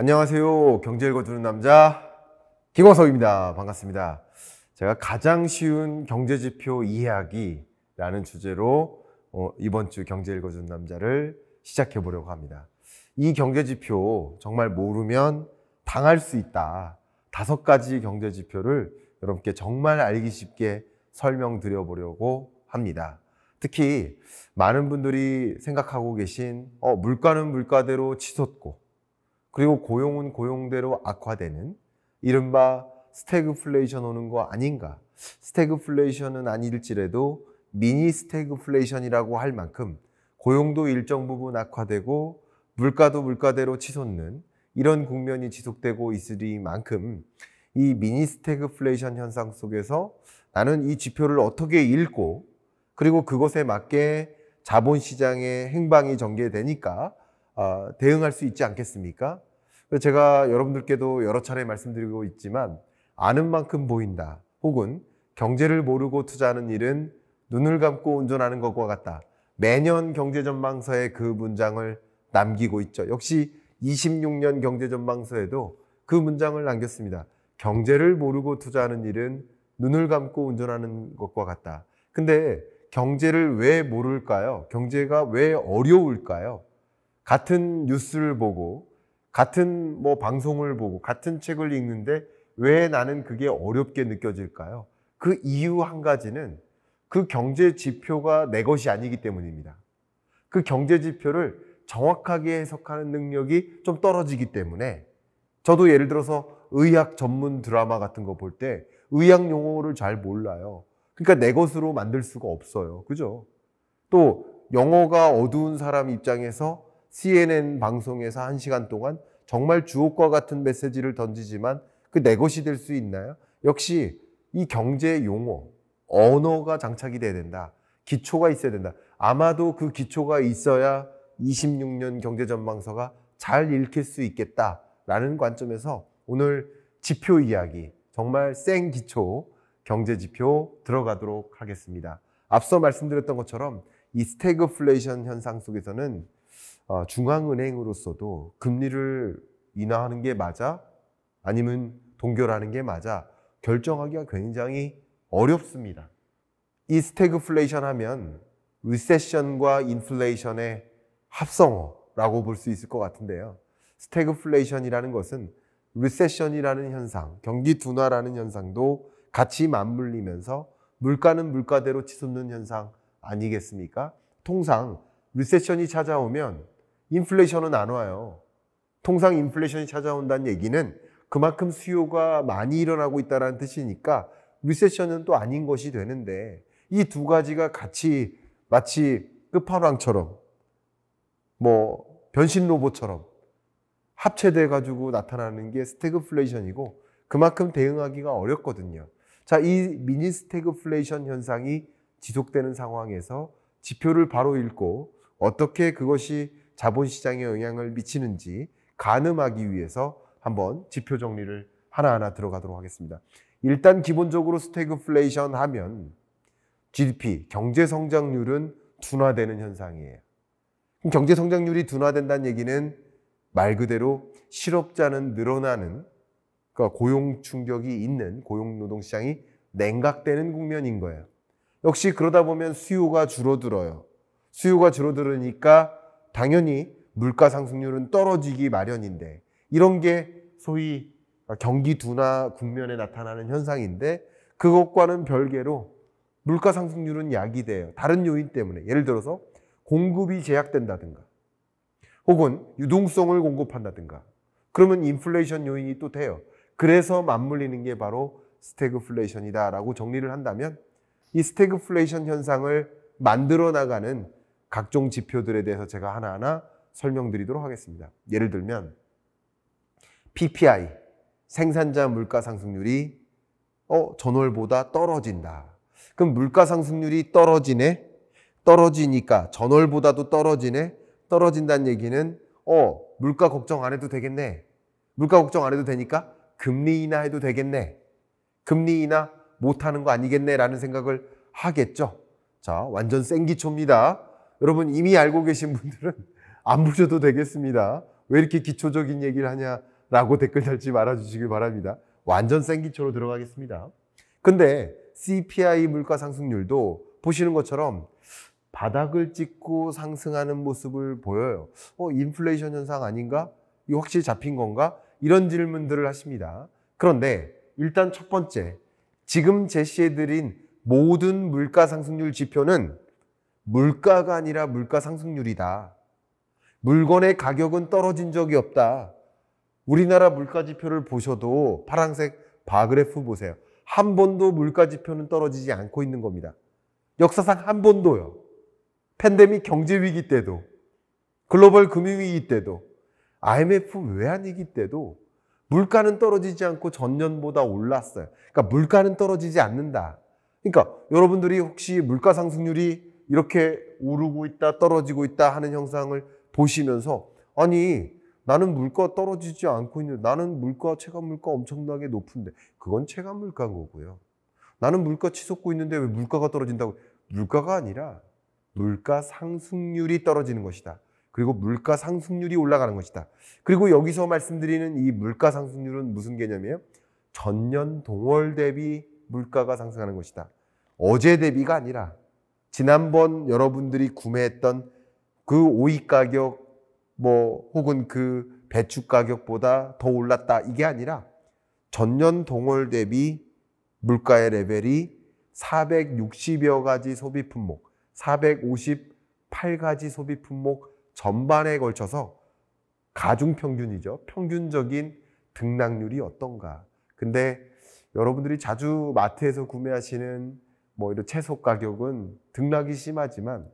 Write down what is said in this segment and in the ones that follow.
안녕하세요. 경제 읽어주는 남자 김광석입니다. 반갑습니다. 제가 가장 쉬운 경제지표 이해하기라는 주제로 이번 주 경제 읽어주는 남자를 시작해 보려고 합니다. 이 경제지표 정말 모르면 당할 수 있다. 5가지 경제지표를 여러분께 정말 알기 쉽게 설명드려 보려고 합니다. 특히 많은 분들이 생각하고 계신 물가는 물가대로 치솟고 그리고 고용은 고용대로 악화되는 이른바 스태그플레이션 오는 거 아닌가. 스태그플레이션은 아닐지라도 미니 스태그플레이션이라고 할 만큼 고용도 일정 부분 악화되고 물가도 물가대로 치솟는 이런 국면이 지속되고 있으리만큼 이 미니 스태그플레이션 현상 속에서 나는 이 지표를 어떻게 읽고 그리고 그것에 맞게 자본시장의 행방이 전개되니까 대응할 수 있지 않겠습니까? 제가 여러분들께도 여러 차례 말씀드리고 있지만 아는 만큼 보인다. 혹은 경제를 모르고 투자하는 일은 눈을 감고 운전하는 것과 같다. 매년 경제전망서에 그 문장을 남기고 있죠. 역시 26년 경제전망서에도 그 문장을 남겼습니다. 경제를 모르고 투자하는 일은 눈을 감고 운전하는 것과 같다. 근데 경제를 왜 모를까요? 경제가 왜 어려울까요? 같은 뉴스를 보고 같은 방송을 보고 같은 책을 읽는데 왜 나는 그게 어렵게 느껴질까요? 그 이유 한 가지는 그 경제 지표가 내 것이 아니기 때문입니다. 그 경제 지표를 정확하게 해석하는 능력이 좀 떨어지기 때문에 저도 예를 들어서 의학 전문 드라마 같은 거 볼 때 의학 용어를 잘 몰라요. 그러니까 내 것으로 만들 수가 없어요. 그죠? 또 영어가 어두운 사람 입장에서 CNN 방송에서 1시간 동안 정말 주옥과 같은 메시지를 던지지만 그 내 것이 될 수 있나요? 역시 이 경제 용어, 언어가 장착이 돼야 된다. 기초가 있어야 된다. 아마도 그 기초가 있어야 26년 경제전망서가 잘 읽힐 수 있겠다라는 관점에서 오늘 지표 이야기, 정말 생 기초 경제지표 들어가도록 하겠습니다. 앞서 말씀드렸던 것처럼 이 스태그플레이션 현상 속에서는 중앙은행으로서도 금리를 인하하는 게 맞아? 아니면 동결하는 게 맞아? 결정하기가 굉장히 어렵습니다. 이 스태그플레이션 하면 리세션과 인플레이션의 합성어라고 볼 수 있을 것 같은데요. 스태그플레이션이라는 것은 리세션이라는 현상, 경기 둔화라는 현상도 같이 맞물리면서 물가는 물가대로 치솟는 현상 아니겠습니까? 통상 리세션이 찾아오면 인플레이션은 안 와요. 통상 인플레이션이 찾아온다는 얘기는 그만큼 수요가 많이 일어나고 있다는 뜻이니까 리세션은 또 아닌 것이 되는데 이 두 가지가 같이 마치 끝판왕처럼 변신 로봇처럼 합체돼 가지고 나타나는 게 스태그플레이션이고 그만큼 대응하기가 어렵거든요. 자, 이 미니 스태그플레이션 현상이 지속되는 상황에서 지표를 바로 읽고 어떻게 그것이 자본시장에 영향을 미치는지 가늠하기 위해서 한번 지표 정리를 하나하나 들어가도록 하겠습니다. 일단 기본적으로 스태그플레이션 하면 GDP, 경제성장률은 둔화되는 현상이에요. 그럼 경제성장률이 둔화된다는 얘기는 말 그대로 실업자는 늘어나는, 그러니까 고용 충격이 있는 고용노동시장이 냉각되는 국면인 거예요. 역시 그러다 보면 수요가 줄어들어요. 수요가 줄어들으니까 당연히 물가 상승률은 떨어지기 마련인데 이런 게 소위 경기 둔화 국면에 나타나는 현상인데 그것과는 별개로 물가 상승률은 야기돼요. 다른 요인 때문에. 예를 들어서 공급이 제약된다든가 혹은 유동성을 공급한다든가 그러면 인플레이션 요인이 또 돼요. 그래서 맞물리는 게 바로 스태그플레이션이다라고 정리를 한다면 이 스태그플레이션 현상을 만들어 나가는 각종 지표들에 대해서 제가 하나하나 설명드리도록 하겠습니다. 예를 들면 PPI, 생산자 물가 상승률이 전월보다 떨어진다. 그럼 물가 상승률이 떨어지네? 떨어지니까 전월보다도 떨어지네? 떨어진다는 얘기는 물가 걱정 안 해도 되겠네. 물가 걱정 안 해도 되니까 금리 인하 해도 되겠네. 금리 인하 못하는 거 아니겠네 라는 생각을 하겠죠. 자, 완전 생기초입니다. 여러분 이미 알고 계신 분들은 안 보셔도 되겠습니다. 왜 이렇게 기초적인 얘기를 하냐 라고 댓글 달지 말아주시길 바랍니다. 완전 생기초로 들어가겠습니다. 근데 CPI 물가 상승률도 보시는 것처럼 바닥을 찍고 상승하는 모습을 보여요. 인플레이션 현상 아닌가? 이거 확실히 잡힌 건가? 이런 질문들을 하십니다. 그런데 일단 첫 번째, 지금 제시해드린 모든 물가 상승률 지표는 물가가 아니라 물가 상승률이다. 물건의 가격은 떨어진 적이 없다. 우리나라 물가 지표를 보셔도 파란색 바그래프 보세요. 한 번도 물가 지표는 떨어지지 않고 있는 겁니다. 역사상 한 번도요. 팬데믹 경제 위기 때도, 글로벌 금융 위기 때도, IMF 외환위기 때도 물가는 떨어지지 않고 전년보다 올랐어요. 그러니까 물가는 떨어지지 않는다. 그러니까 여러분들이 혹시 물가 상승률이 이렇게 오르고 있다, 떨어지고 있다 하는 현상을 보시면서 아니 나는 물가 떨어지지 않고 있는데 나는 물가, 체감 물가 엄청나게 높은데 그건 체감 물가인 거고요. 나는 물가 치솟고 있는데 왜 물가가 떨어진다고? 물가가 아니라 물가 상승률이 떨어지는 것이다. 그리고 물가 상승률이 올라가는 것이다. 그리고 여기서 말씀드리는 이 물가 상승률은 무슨 개념이에요? 전년 동월 대비 물가가 상승하는 것이다. 어제 대비가 아니라 지난번 여러분들이 구매했던 그 오이 가격 혹은 그 배추 가격보다 더 올랐다. 이게 아니라 전년 동월 대비 물가의 레벨이 460여 가지 소비 품목, 458가지 소비 품목 전반에 걸쳐서 가중평균이죠. 평균적인 등락률이 어떤가. 근데 여러분들이 자주 마트에서 구매하시는 이런 채소 가격은 등락이 심하지만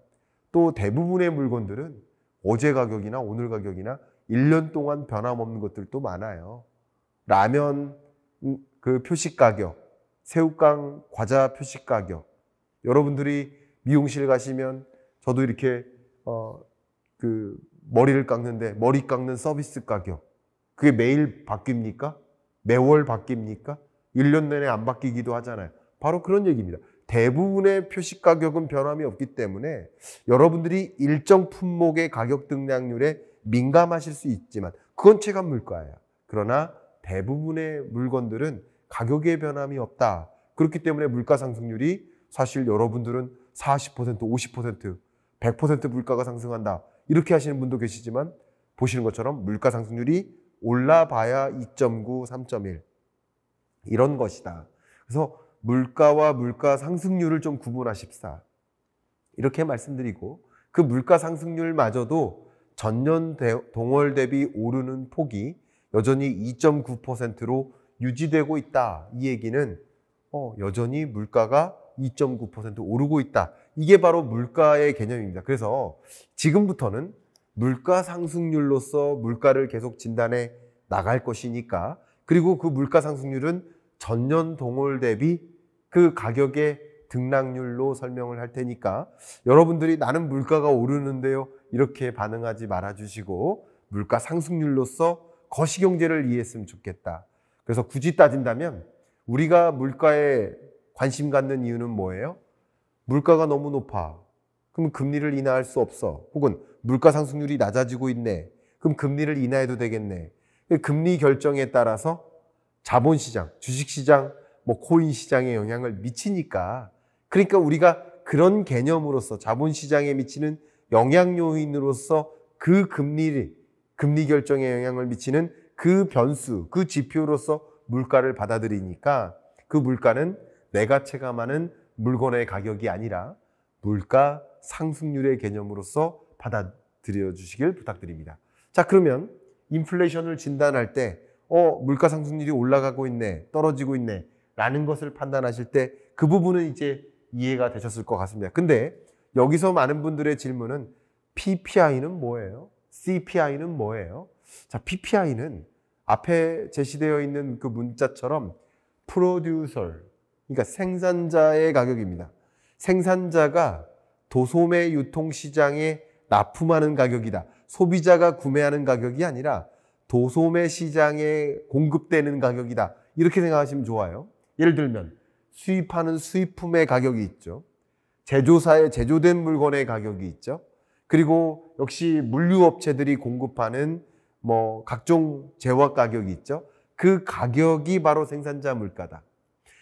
또 대부분의 물건들은 어제 가격이나 오늘 가격이나 1년 동안 변함없는 것들도 많아요. 라면 그 표식 가격, 새우깡 과자 표식 가격. 여러분들이 미용실 가시면 저도 이렇게 그 머리를 깎는데 머리 깎는 서비스 가격. 그게 매일 바뀝니까? 매월 바뀝니까? 1년 내내 안 바뀌기도 하잖아요. 바로 그런 얘기입니다. 대부분의 표식 가격은 변함이 없기 때문에 여러분들이 일정 품목의 가격 등락률에 민감하실 수 있지만 그건 체감 물가예요. 그러나 대부분의 물건들은 가격의 변함이 없다. 그렇기 때문에 물가 상승률이 사실 여러분들은 40%, 50%, 100% 물가가 상승한다. 이렇게 하시는 분도 계시지만 보시는 것처럼 물가 상승률이 올라봐야 2.9, 3.1 이런 것이다. 그래서 물가와 물가 상승률을 좀 구분하십사. 이렇게 말씀드리고 그 물가 상승률마저도 전년 동월 대비 오르는 폭이 여전히 2.9%로 유지되고 있다. 이 얘기는 여전히 물가가 2.9% 오르고 있다. 이게 바로 물가의 개념입니다. 그래서 지금부터는 물가 상승률로서 물가를 계속 진단해 나갈 것이니까, 그리고 그 물가 상승률은 전년 동월 대비 그 가격의 등락률로 설명을 할 테니까 여러분들이 나는 물가가 오르는데요 이렇게 반응하지 말아주시고 물가 상승률로서 거시경제를 이해했으면 좋겠다. 그래서 굳이 따진다면 우리가 물가에 관심 갖는 이유는 뭐예요? 물가가 너무 높아. 그럼 금리를 인하할 수 없어. 혹은 물가 상승률이 낮아지고 있네. 그럼 금리를 인하해도 되겠네. 금리 결정에 따라서 자본시장, 주식시장, 코인시장에 영향을 미치니까, 그러니까 우리가 그런 개념으로서 자본시장에 미치는 영향 요인으로서 그 금리 결정에 영향을 미치는 그 변수, 그 지표로서 물가를 받아들이니까 그 물가는 내가 체감하는 물건의 가격이 아니라 물가 상승률의 개념으로서 받아들여 주시길 부탁드립니다. 자, 그러면 인플레이션을 진단할 때 물가 상승률이 올라가고 있네, 떨어지고 있네 라는 것을 판단하실 때 그 부분은 이제 이해가 되셨을 것 같습니다. 근데 여기서 많은 분들의 질문은 PPI는 뭐예요? CPI는 뭐예요? 자, PPI는 앞에 제시되어 있는 그 문자처럼 프로듀서, 그러니까 생산자의 가격입니다. 생산자가 도소매 유통시장에 납품하는 가격이다. 소비자가 구매하는 가격이 아니라 도소매 시장에 공급되는 가격이다. 이렇게 생각하시면 좋아요. 예를 들면 수입하는 수입품의 가격이 있죠. 제조사에 제조된 물건의 가격이 있죠. 그리고 역시 물류업체들이 공급하는 뭐 각종 재화 가격이 있죠. 그 가격이 바로 생산자 물가다.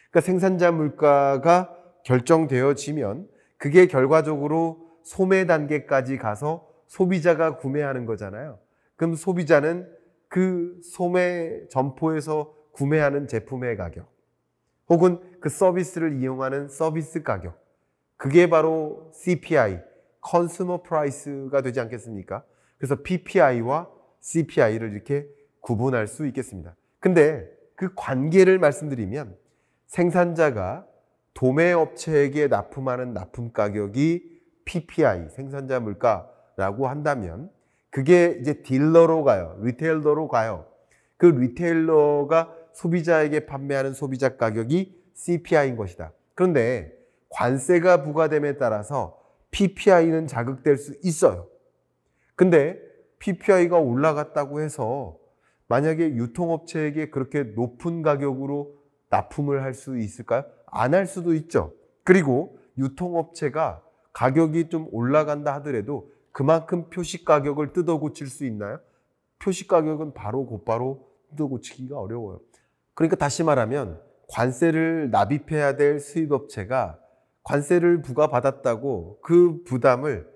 그러니까 생산자 물가가 결정되어지면 그게 결과적으로 소매 단계까지 가서 소비자가 구매하는 거잖아요. 그럼 소비자는 그 소매 점포에서 구매하는 제품의 가격 혹은 그 서비스를 이용하는 서비스 가격, 그게 바로 CPI, Consumer Price가 되지 않겠습니까? 그래서 PPI와 CPI를 이렇게 구분할 수 있겠습니다. 근데 그 관계를 말씀드리면 생산자가 도매업체에게 납품하는 납품 가격이 PPI, 생산자 물가라고 한다면 그게 이제 딜러로 가요. 리테일러로 가요. 그 리테일러가 소비자에게 판매하는 소비자 가격이 CPI인 것이다. 그런데 관세가 부과됨에 따라서 PPI는 자극될 수 있어요. 근데 PPI가 올라갔다고 해서 만약에 유통업체에게 그렇게 높은 가격으로 납품을 할 수 있을까요? 안 할 수도 있죠. 그리고 유통업체가 가격이 좀 올라간다 하더라도 그만큼 표시 가격을 뜯어 고칠 수 있나요? 표시 가격은 바로 곧바로 뜯어 고치기가 어려워요. 그러니까 다시 말하면 관세를 납입해야 될 수입업체가 관세를 부과받았다고 그 부담을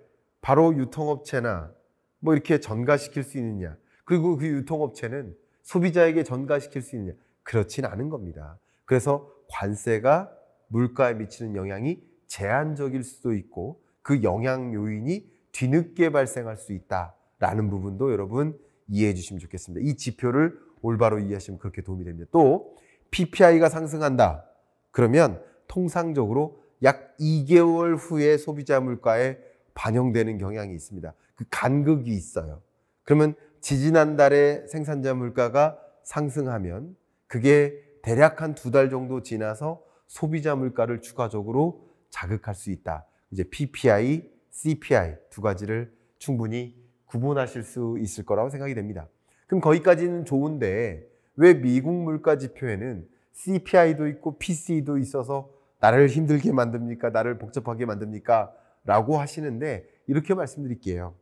바로 유통업체나 뭐 이렇게 전가시킬 수 있느냐, 그리고 그 유통업체는 소비자에게 전가시킬 수 있느냐, 그렇진 않은 겁니다. 그래서 관세가 물가에 미치는 영향이 제한적일 수도 있고 그 영향 요인이 뒤늦게 발생할 수 있다라는 부분도 여러분 이해해 주시면 좋겠습니다. 이 지표를 올바로 이해하시면 그렇게 도움이 됩니다. 또 PPI가 상승한다 그러면 통상적으로 약 2개월 후에 소비자 물가에 반영되는 경향이 있습니다. 그 간극이 있어요. 그러면 지지난달에 생산자 물가가 상승하면 그게 대략 한 2달 정도 지나서 소비자 물가를 추가적으로 자극할 수 있다. 이제 PPI, CPI 두 가지를 충분히 구분하실 수 있을 거라고 생각이 됩니다. 그럼 거기까지는 좋은데 왜 미국 물가 지표에는 CPI도 있고 PCE도 있어서 나를 힘들게 만듭니까? 나를 복잡하게 만듭니까? 라고 하시는데 이렇게 말씀드릴게요.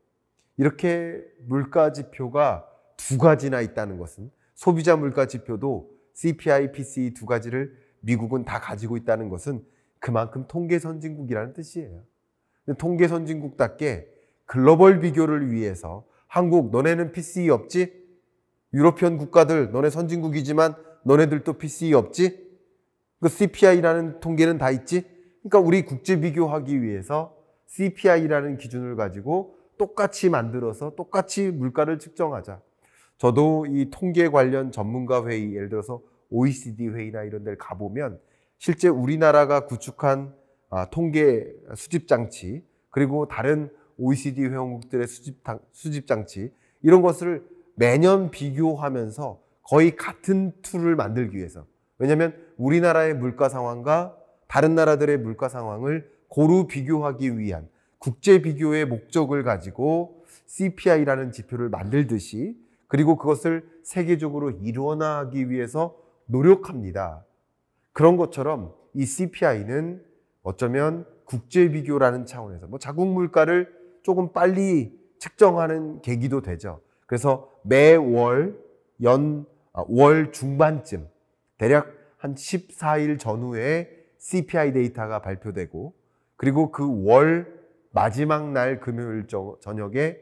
이렇게 물가 지표가 두 가지나 있다는 것은 소비자 물가 지표도 CPI, PCE 두 가지를 미국은 다 가지고 있다는 것은 그만큼 통계 선진국이라는 뜻이에요. 통계 선진국답게 글로벌 비교를 위해서 한국 너네는 PCE 없지? 유로피언 국가들 너네 선진국이지만 너네들도 PCE 없지? 그 CPI라는 통계는 다 있지? 그러니까 우리 국제 비교하기 위해서 CPI라는 기준을 가지고 똑같이 만들어서 똑같이 물가를 측정하자. 저도 이 통계 관련 전문가 회의, 예를 들어서 OECD 회의나 이런 데를 가보면 실제 우리나라가 구축한 통계 수집 장치, 그리고 다른 OECD 회원국들의 수집 장치, 이런 것을 매년 비교하면서 거의 같은 툴을 만들기 위해서, 왜냐하면 우리나라의 물가 상황과 다른 나라들의 물가 상황을 고루 비교하기 위한 국제 비교의 목적을 가지고 CPI라는 지표를 만들듯이, 그리고 그것을 세계적으로 일원화하기 위해서 노력합니다. 그런 것처럼 이 CPI는 어쩌면 국제 비교라는 차원에서 뭐 자국 물가를 조금 빨리 측정하는 계기도 되죠. 그래서 매월 월 중반쯤 대략 한 14일 전후에 CPI 데이터가 발표되고, 그리고 그 월 마지막 날 금요일 저녁에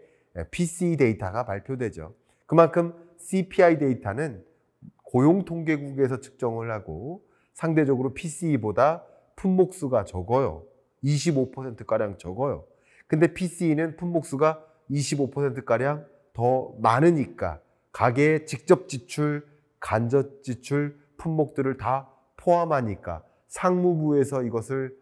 PCE 데이터가 발표되죠. 그만큼 CPI 데이터는 고용통계국에서 측정을 하고 상대적으로 PCE보다 품목수가 적어요. 25%가량 적어요. 근데 PCE는 품목수가 25%가량 더 많으니까 가계의 직접 지출, 간접 지출, 품목들을 다 포함하니까 상무부에서 이것을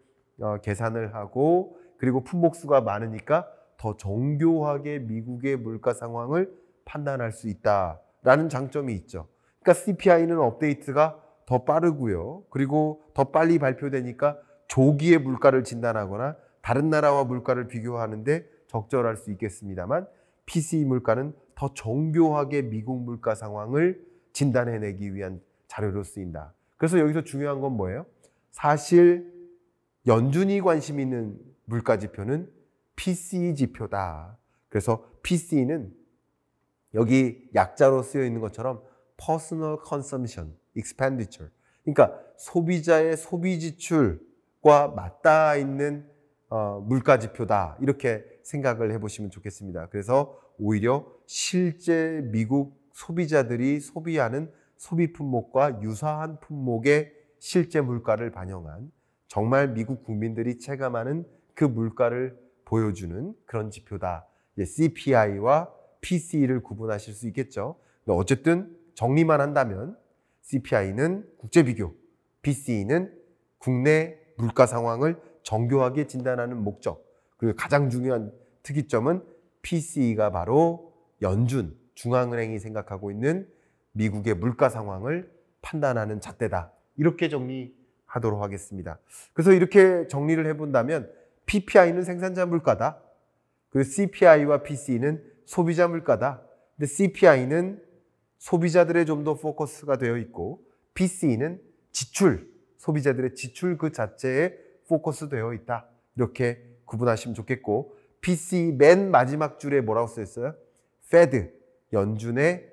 계산을 하고, 그리고 품목수가 많으니까 더 정교하게 미국의 물가 상황을 판단할 수 있다라는 장점이 있죠. 그러니까 CPI는 업데이트가 더 빠르고요. 그리고 더 빨리 발표되니까 조기에 물가를 진단하거나 다른 나라와 물가를 비교하는데 적절할 수 있겠습니다만, PCE 물가는 더 정교하게 미국 물가 상황을 진단해내기 위한 자료로 쓰인다. 그래서 여기서 중요한 건 뭐예요? 사실 연준이 관심 있는 물가 지표는 PCE 지표다. 그래서 PCE는 여기 약자로 쓰여 있는 것처럼 personal consumption expenditure, 그러니까 소비자의 소비 지출과 맞닿아 있는 물가 지표다, 이렇게 생각을 해보시면 좋겠습니다. 그래서 오히려 실제 미국 소비자들이 소비하는 소비 품목과 유사한 품목의 실제 물가를 반영한, 정말 미국 국민들이 체감하는 그 물가를 보여주는 그런 지표다. CPI와 PCE를 구분하실 수 있겠죠. 어쨌든 정리만 한다면 CPI는 국제 비교, PCE는 국내 물가 상황을 정교하게 진단하는 목적, 그리고 가장 중요한 특이점은 PCE가 바로 연준, 중앙은행이 생각하고 있는 미국의 물가 상황을 판단하는 잣대다. 이렇게 정리하도록 하겠습니다. 그래서 이렇게 정리를 해본다면 PPI는 생산자 물가다. 그리고 CPI와 PCE는 소비자 물가다. 근데 CPI는 소비자들의 좀 더 포커스가 되어 있고, PCE는 지출, 소비자들의 지출 그 자체에 포커스 되어 있다. 이렇게 구분하시면 좋겠고, PCE 맨 마지막 줄에 뭐라고 써있어요? Fed, 연준의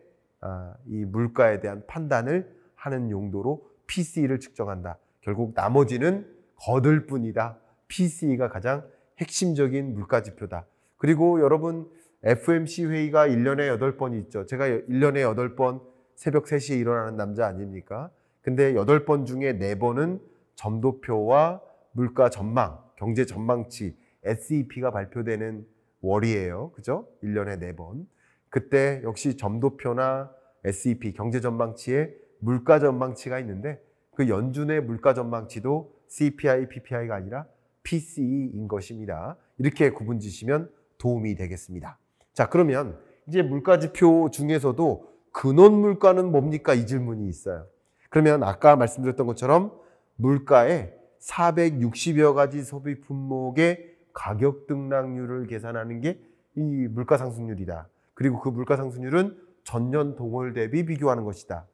이 물가에 대한 판단을 하는 용도로 PCE를 측정한다. 결국 나머지는 거들 뿐이다. PCE가 가장 핵심적인 물가 지표다. 그리고 여러분, FMC 회의가 1년에 8번이 있죠. 제가 1년에 8번 새벽 3시에 일어나는 남자 아닙니까? 근데 8번 중에 4번은 점도표와 물가 전망, 경제 전망치, SEP가 발표되는 월이에요. 그죠? 1년에 4번. 그때 역시 점도표나 SEP, 경제 전망치에 물가 전망치가 있는데, 그 연준의 물가 전망치도 CPI, PPI가 아니라 PCE인 것입니다. 이렇게 구분 지시면 도움이 되겠습니다. 자, 그러면 이제 물가지표 중에서도 근원 물가는 뭡니까? 이 질문이 있어요. 그러면 아까 말씀드렸던 것처럼 물가에 460여 가지 소비 품목의 가격 등락률을 계산하는 게 이 물가 상승률이다. 그리고 그 물가 상승률은 전년 동월 대비 비교하는 것이다.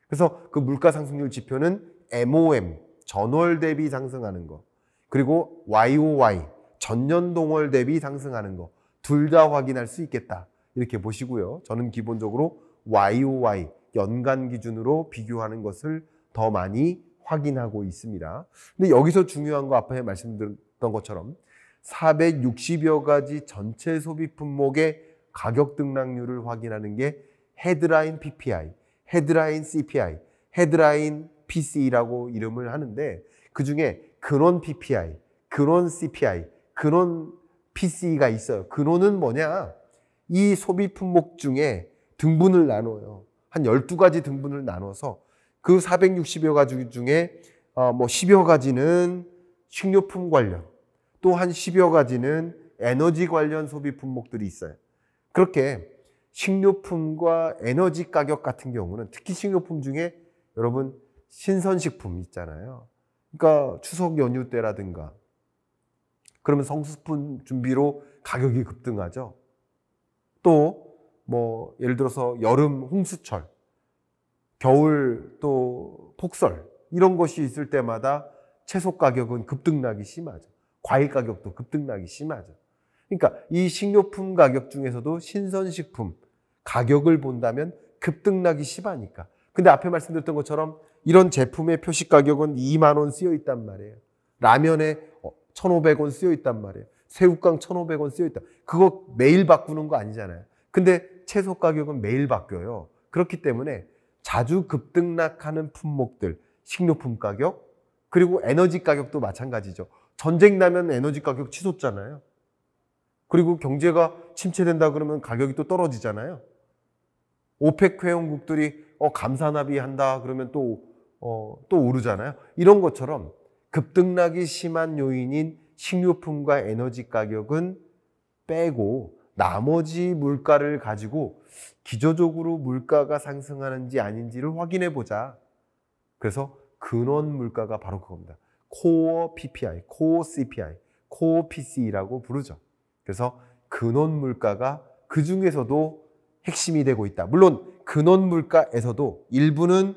그래서 그 물가 상승률 지표는 MOM, 전월 대비 상승하는 거, 그리고 YOY, 전년 동월 대비 상승하는 거, 둘 다 확인할 수 있겠다. 이렇게 보시고요. 저는 기본적으로 YOY, 연간 기준으로 비교하는 것을 더 많이 확인하고 있습니다. 근데 여기서 중요한 거, 앞에 말씀드렸던 것처럼 460여 가지 전체 소비 품목의 가격 등락률을 확인하는 게 헤드라인 PPI, 헤드라인 CPI, 헤드라인 PCE라고 이름을 하는데, 그 중에 근원 PPI, 근원 CPI, 근원 PCE가 있어요. 근원은 뭐냐? 이 소비 품목 중에 등분을 나눠요. 한 12가지 등분을 나눠서 그 460여 가지 중에 10여 가지는 식료품 관련, 또 한 10여 가지는 에너지 관련 소비 품목들이 있어요. 그렇게 식료품과 에너지 가격 같은 경우는, 특히 식료품 중에 여러분 신선식품 있잖아요. 그러니까 추석 연휴 때라든가 그러면 성수품 준비로 가격이 급등하죠. 또 예를 들어서 여름 홍수철, 겨울 또 폭설, 이런 것이 있을 때마다 채소 가격은 급등락이 심하죠. 과일 가격도 급등락이 심하죠. 그러니까 이 식료품 가격 중에서도 신선식품 가격을 본다면 급등락이 심하니까. 근데 앞에 말씀드렸던 것처럼 이런 제품의 표시 가격은 2만 원 쓰여 있단 말이에요. 라면에 1,500원 쓰여 있단 말이에요. 새우깡 1,500원 쓰여 있다. 그거 매일 바꾸는 거 아니잖아요. 근데 채소 가격은 매일 바뀌어요. 그렇기 때문에 자주 급등락하는 품목들, 식료품 가격, 그리고 에너지 가격도 마찬가지죠. 전쟁 나면 에너지 가격 치솟잖아요. 그리고 경제가 침체된다 그러면 가격이 또 떨어지잖아요. 오펙 회원국들이 감사나비 한다 그러면 또 오르잖아요. 이런 것처럼 급등락이 심한 요인인 식료품과 에너지 가격은 빼고 나머지 물가를 가지고 기저적으로 물가가 상승하는지 아닌지를 확인해 보자. 그래서 근원 물가가 바로 그겁니다. 코어 PPI, 코어 CPI, 코어 PCE라고 부르죠. 그래서 근원 물가가 그 중에서도 핵심이 되고 있다. 물론 근원 물가에서도 일부는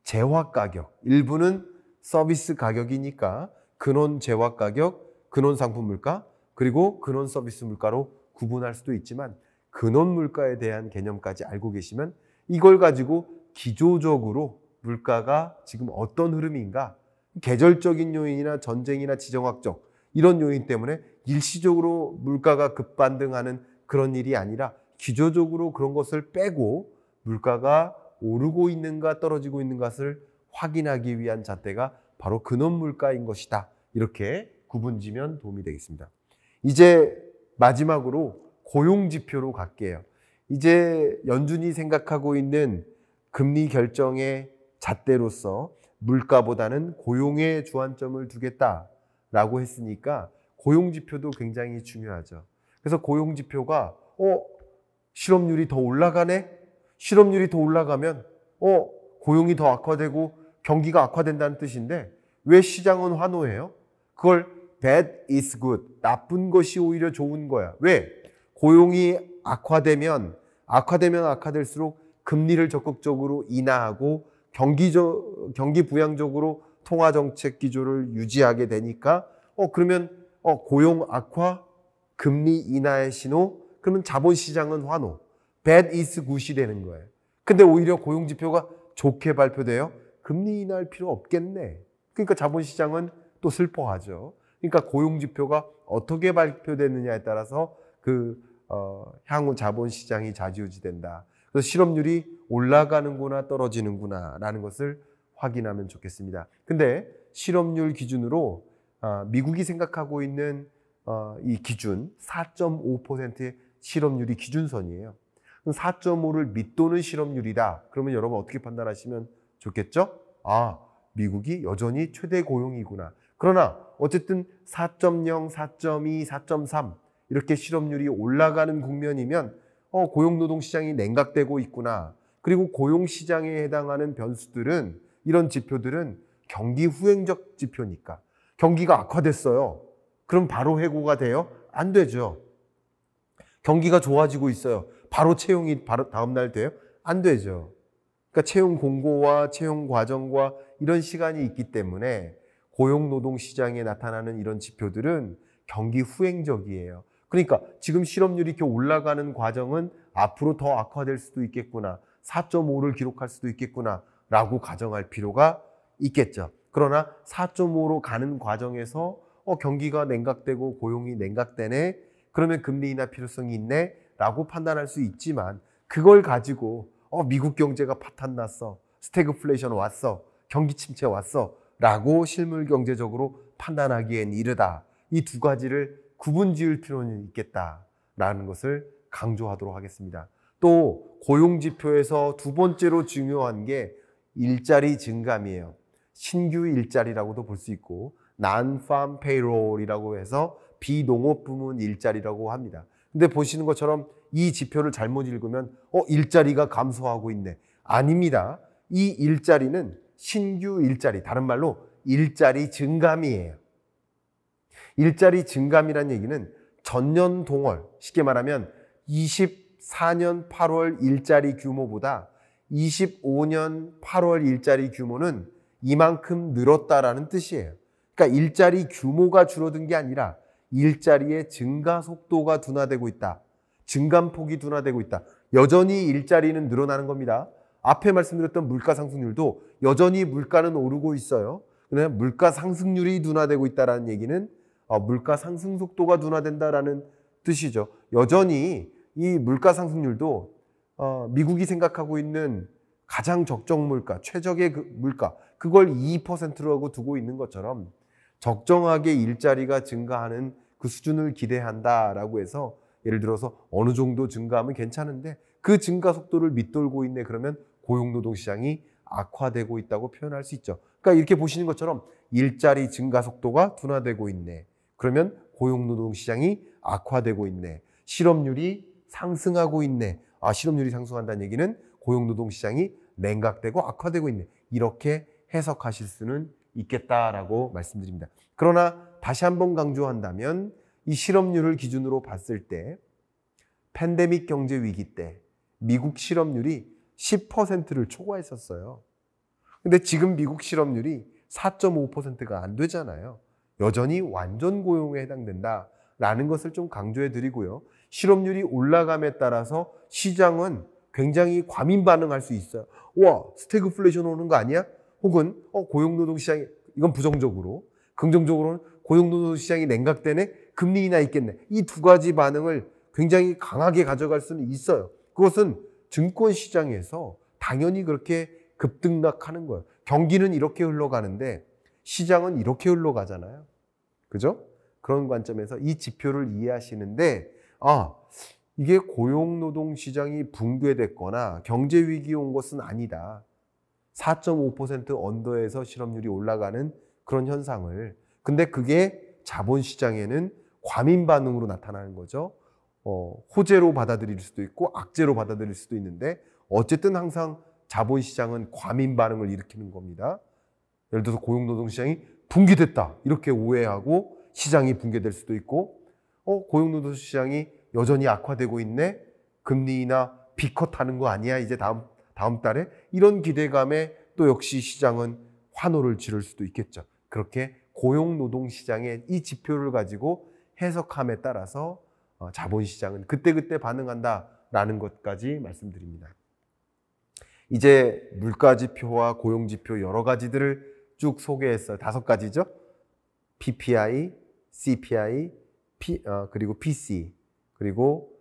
재화 가격, 일부는 서비스 가격이니까 근원 재화 가격, 근원 상품 물가, 그리고 근원 서비스 물가로 구분할 수도 있지만, 근원 물가에 대한 개념까지 알고 계시면 이걸 가지고 기조적으로 물가가 지금 어떤 흐름인가, 계절적인 요인이나 전쟁이나 지정학적 이런 요인 때문에 일시적으로 물가가 급반등하는 그런 일이 아니라 기조적으로 그런 것을 빼고 물가가 오르고 있는가 떨어지고 있는 것을 확인하기 위한 잣대가 바로 근원 물가인 것이다. 이렇게 구분지면 도움이 되겠습니다. 이제 마지막으로 고용 지표로 갈게요. 이제 연준이 생각하고 있는 금리 결정의 잣대로서 물가보다는 고용에 주안점을 두겠다라고 했으니까 고용 지표도 굉장히 중요하죠. 그래서 고용 지표가 실업률이 더 올라가네? 실업률이 더 올라가면 고용이 더 악화되고 경기가 악화된다는 뜻인데 왜 시장은 환호해요? 그걸 bad is good, 나쁜 것이 오히려 좋은 거야. 왜? 고용이 악화되면 악화될수록 금리를 적극적으로 인하하고 경기 부양적으로 통화정책 기조를 유지하게 되니까 그러면 고용 악화, 금리 인하의 신호, 그러면 자본시장은 환호, bad is good이 되는 거예요. 근데 오히려 고용지표가 좋게 발표돼요. 금리 인하할 필요 없겠네. 그러니까 자본시장은 또 슬퍼하죠. 그러니까 고용지표가 어떻게 발표되느냐에 따라서 향후 자본시장이 좌지우지된다. 그래서 실업률이 올라가는구나 떨어지는구나 라는 것을 확인하면 좋겠습니다. 근데 실업률 기준으로 미국이 생각하고 있는 이 기준 4.5%의 실업률이 기준선이에요. 4.5를 밑도는 실업률이다. 그러면 여러분 어떻게 판단하시면 좋겠죠? 미국이 여전히 최대 고용이구나. 그러나 어쨌든 4.0, 4.2, 4.3 이렇게 실업률이 올라가는 국면이면 고용노동시장이 냉각되고 있구나. 그리고 고용시장에 해당하는 변수들은 이런 지표들은 경기 후행적 지표니까 경기가 악화됐어요. 그럼 바로 해고가 돼요? 안 되죠. 경기가 좋아지고 있어요. 바로 채용이 바로 다음날 돼요? 안 되죠. 그러니까 채용 공고와 채용 과정과 이런 시간이 있기 때문에 고용노동시장에 나타나는 이런 지표들은 경기 후행적이에요. 그러니까 지금 실업률이 이렇게 올라가는 과정은 앞으로 더 악화될 수도 있겠구나. 4.5를 기록할 수도 있겠구나 라고 가정할 필요가 있겠죠. 그러나 4.5로 가는 과정에서 경기가 냉각되고 고용이 냉각되네. 그러면 금리 인하 필요성이 있네 라고 판단할 수 있지만 그걸 가지고 미국 경제가 파탄 났어. 스태그플레이션 왔어. 경기 침체 왔어. 라고 실물 경제적으로 판단하기엔 이르다. 이 두 가지를 구분 지을 필요는 있겠다라는 것을 강조하도록 하겠습니다. 또 고용지표에서 두 번째로 중요한 게 일자리 증감이에요. 신규 일자리라고도 볼 수 있고 non-farm payroll이라고 해서 비농업 부문 일자리라고 합니다. 근데 보시는 것처럼 이 지표를 잘못 읽으면 일자리가 감소하고 있네. 아닙니다. 이 일자리는 신규 일자리, 다른 말로 일자리 증감이에요. 일자리 증감이란 얘기는 전년 동월, 쉽게 말하면 24년 8월 일자리 규모보다 25년 8월 일자리 규모는 이만큼 늘었다라는 뜻이에요. 그러니까 일자리 규모가 줄어든 게 아니라 일자리의 증가 속도가 둔화되고 있다. 증감폭이 둔화되고 있다. 여전히 일자리는 늘어나는 겁니다. 앞에 말씀드렸던 물가 상승률도 여전히 물가는 오르고 있어요. 그러나 물가 상승률이 둔화되고 있다는 얘기는 물가 상승 속도가 둔화된다라는 뜻이죠. 여전히 이 물가 상승률도 미국이 생각하고 있는 가장 적정 물가, 최적의 물가, 그걸 2%라고 두고 있는 것처럼 적정하게 일자리가 증가하는 그 수준을 기대한다라고 해서 예를 들어서 어느 정도 증가하면 괜찮은데 그 증가 속도를 밑돌고 있네. 그러면 고용노동시장이 악화되고 있다고 표현할 수 있죠. 그러니까 이렇게 보시는 것처럼 일자리 증가 속도가 둔화되고 있네. 그러면 고용노동시장이 악화되고 있네. 실업률이 상승하고 있네. 실업률이 상승한다는 얘기는 고용노동시장이 냉각되고 악화되고 있네. 이렇게 해석하실 수는 있겠다라고 말씀드립니다. 그러나 다시 한번 강조한다면 이 실업률을 기준으로 봤을 때 팬데믹 경제 위기 때 미국 실업률이 10%를 초과했었어요. 근데 지금 미국 실업률이 4.5%가 안 되잖아요. 여전히 완전 고용에 해당된다라는 라는 것을 좀 강조해 드리고요. 실업률이 올라감에 따라서 시장은 굉장히 과민 반응할 수 있어요. 와, 스태그플레이션 오는 거 아니야? 혹은 고용노동 시장이, 이건 부정적으로, 긍정적으로는 고용노동 시장이 냉각되네, 금리 인하 있겠네. 이 두 가지 반응을 굉장히 강하게 가져갈 수는 있어요. 그것은 증권 시장에서 당연히 그렇게 급등락하는 거예요. 경기는 이렇게 흘러가는데 시장은 이렇게 흘러가잖아요. 그죠? 그런 관점에서 이 지표를 이해하시는데, 이게 고용노동 시장이 붕괴됐거나 경제 위기 온 것은 아니다. 4.5% 언더에서 실업률이 올라가는 그런 현상을. 근데 그게 자본시장에는 과민 반응으로 나타나는 거죠. 호재로 받아들일 수도 있고 악재로 받아들일 수도 있는데 어쨌든 항상 자본시장은 과민 반응을 일으키는 겁니다. 예를 들어서 고용노동 시장이 붕괴됐다 이렇게 오해하고 시장이 붕괴될 수도 있고, 고용노동 시장이 여전히 악화되고 있네, 금리 인하 비컷 하는 거 아니야 이제 다음 달에, 이런 기대감에 또 역시 시장은 환호를 지를 수도 있겠죠. 그렇게 고용노동 시장의 이 지표를 가지고 해석함에 따라서 자본시장은 그때그때 반응한다라는 것까지 말씀드립니다. 이제 물가지표와 고용지표 여러 가지들을 쭉 소개했어요. 5가지죠. PPI, CPI, 그리고 PC, 그리고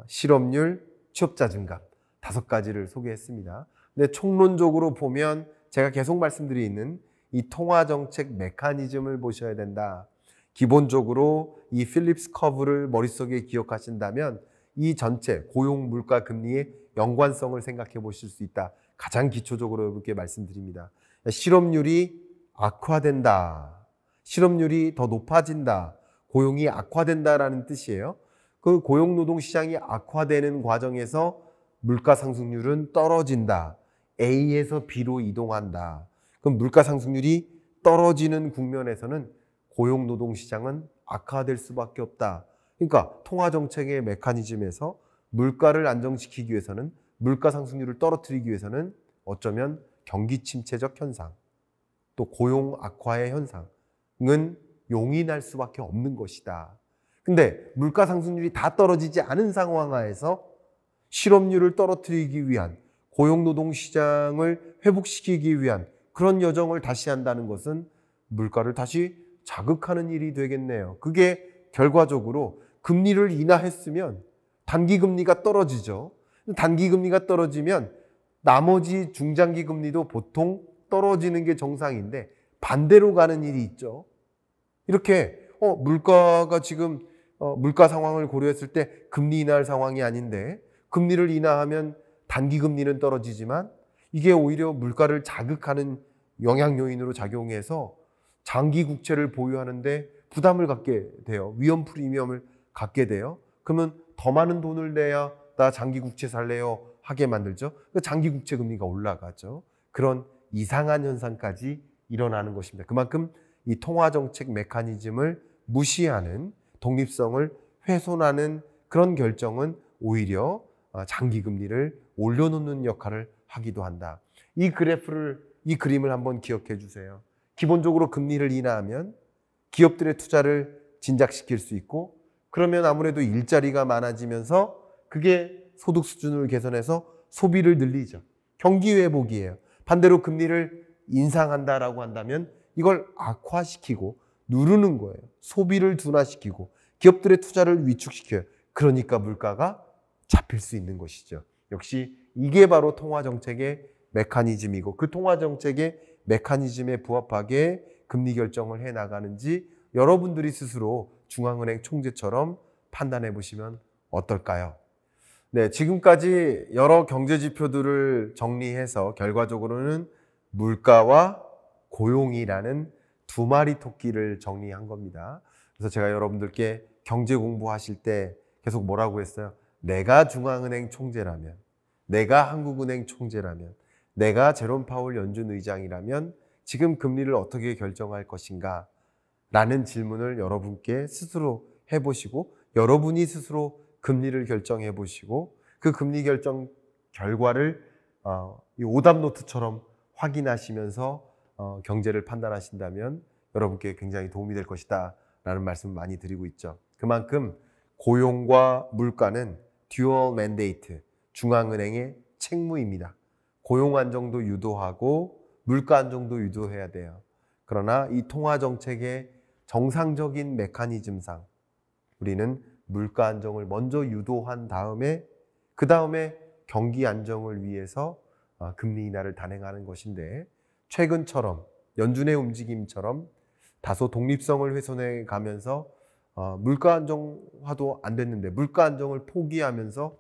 실업률, 취업자 증감 5가지를 소개했습니다. 근데 총론적으로 보면 제가 계속 말씀드리는 이 통화정책 메커니즘을 보셔야 된다. 기본적으로 이 필립스 커브를 머릿속에 기억하신다면 이 전체 고용, 물가, 금리의 연관성을 생각해 보실 수 있다. 가장 기초적으로 여러분께 말씀드립니다. 실업률이 악화된다. 실업률이 더 높아진다. 고용이 악화된다라는 뜻이에요. 그 고용노동 시장이 악화되는 과정에서 물가 상승률은 떨어진다. A에서 B로 이동한다. 그럼 물가 상승률이 떨어지는 국면에서는 고용노동 시장은 악화될 수밖에 없다. 그러니까 통화정책의 메커니즘에서 물가를 안정시키기 위해서는, 물가 상승률을 떨어뜨리기 위해서는 어쩌면 경기 침체적 현상, 또 고용 악화의 현상은 용인할 수밖에 없는 것이다. 근데 물가 상승률이 다 떨어지지 않은 상황 하에서 실업률을 떨어뜨리기 위한, 고용노동 시장을 회복시키기 위한 그런 여정을 다시 한다는 것은 물가를 다시 자극하는 일이 되겠네요. 그게 결과적으로 금리를 인하했으면 단기금리가 떨어지죠. 단기금리가 떨어지면 나머지 중장기금리도 보통 떨어지는 게 정상인데 반대로 가는 일이 있죠. 이렇게 물가가 지금 물가 상황을 고려했을 때 금리 인하할 상황이 아닌데 금리를 인하하면 단기금리는 떨어지지만 이게 오히려 물가를 자극하는 영향 요인으로 작용해서 장기 국채를 보유하는데 부담을 갖게 돼요. 위험 프리미엄을 갖게 돼요. 그러면 더 많은 돈을 내야 나 장기 국채 살래요 하게 만들죠. 장기 국채 금리가 올라가죠. 그런 이상한 현상까지 일어나는 것입니다. 그만큼 이 통화정책 메커니즘을 무시하는, 독립성을 훼손하는 그런 결정은 오히려 장기 금리를 올려놓는 역할을 하기도 한다. 이 그림을 한번 기억해 주세요. 기본적으로 금리를 인하하면 기업들의 투자를 진작시킬 수 있고, 그러면 아무래도 일자리가 많아지면서 그게 소득 수준을 개선해서 소비를 늘리죠. 경기 회복이에요. 반대로 금리를 인상한다라고 한다면 이걸 악화시키고 누르는 거예요. 소비를 둔화시키고 기업들의 투자를 위축시켜요. 그러니까 물가가 잡힐 수 있는 것이죠. 역시 이게 바로 통화정책의 메커니즘이고, 그 통화정책의 메커니즘에 부합하게 금리 결정을 해나가는지 여러분들이 스스로 중앙은행 총재처럼 판단해 보시면 어떨까요? 네, 지금까지 여러 경제 지표들을 정리해서 결과적으로는 물가와 고용이라는 두 마리 토끼를 정리한 겁니다. 그래서 제가 여러분들께 경제 공부하실 때 계속 뭐라고 했어요? 내가 중앙은행 총재라면, 내가 한국은행 총재라면, 내가 제롬 파월 연준 의장이라면 지금 금리를 어떻게 결정할 것인가? 라는 질문을 여러분께 스스로 해보시고, 여러분이 스스로 금리를 결정해 보시고, 그 금리 결정 결과를 이 오답노트처럼 확인하시면서 경제를 판단하신다면 여러분께 굉장히 도움이 될 것이다 라는 말씀을 많이 드리고 있죠. 그만큼 고용과 물가는 듀얼 맨데이트, 중앙은행의 책무입니다. 고용 안정도 유도하고 물가 안정도 유도해야 돼요. 그러나 이 통화 정책의 정상적인 메커니즘상 우리는 물가 안정을 먼저 유도한 다음에 그 다음에 경기 안정을 위해서 금리 인하를 단행하는 것인데, 최근처럼 연준의 움직임처럼 다소 독립성을 훼손해 가면서 물가 안정화도 안 됐는데 물가 안정을 포기하면서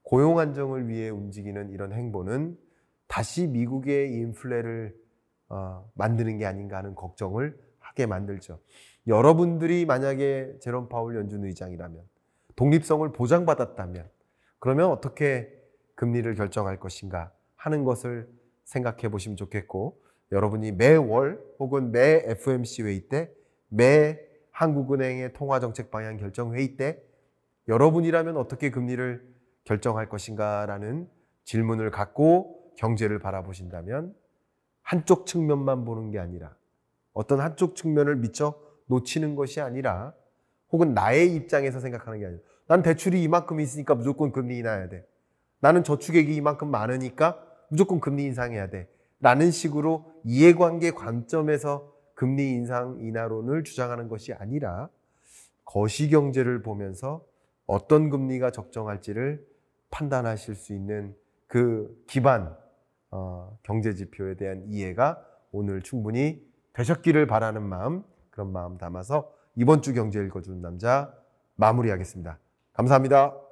고용 안정을 위해 움직이는 이런 행보는 다시 미국의 인플레를 만드는 게 아닌가 하는 걱정을 하게 만들죠. 여러분들이 만약에 제롬 파월 연준 의장이라면, 독립성을 보장받았다면 그러면 어떻게 금리를 결정할 것인가 하는 것을 생각해 보시면 좋겠고, 여러분이 매월 혹은 매 FOMC 회의 때, 매 한국은행의 통화정책 방향 결정 회의 때 여러분이라면 어떻게 금리를 결정할 것인가 라는 질문을 갖고 경제를 바라보신다면, 한쪽 측면만 보는 게 아니라, 어떤 한쪽 측면을 미처 놓치는 것이 아니라, 혹은 나의 입장에서 생각하는 게 아니라, 난 대출이 이만큼 있으니까 무조건 금리 인하해야 돼, 나는 저축액이 이만큼 많으니까 무조건 금리 인상해야 돼 라는 식으로 이해관계 관점에서 금리 인상 인하론을 주장하는 것이 아니라, 거시경제를 보면서 어떤 금리가 적정할지를 판단하실 수 있는 그 기반 경제지표에 대한 이해가 오늘 충분히 되셨기를 바라는 마음, 그런 마음 담아서 이번 주 경제 읽어주는 남자 마무리하겠습니다. 감사합니다.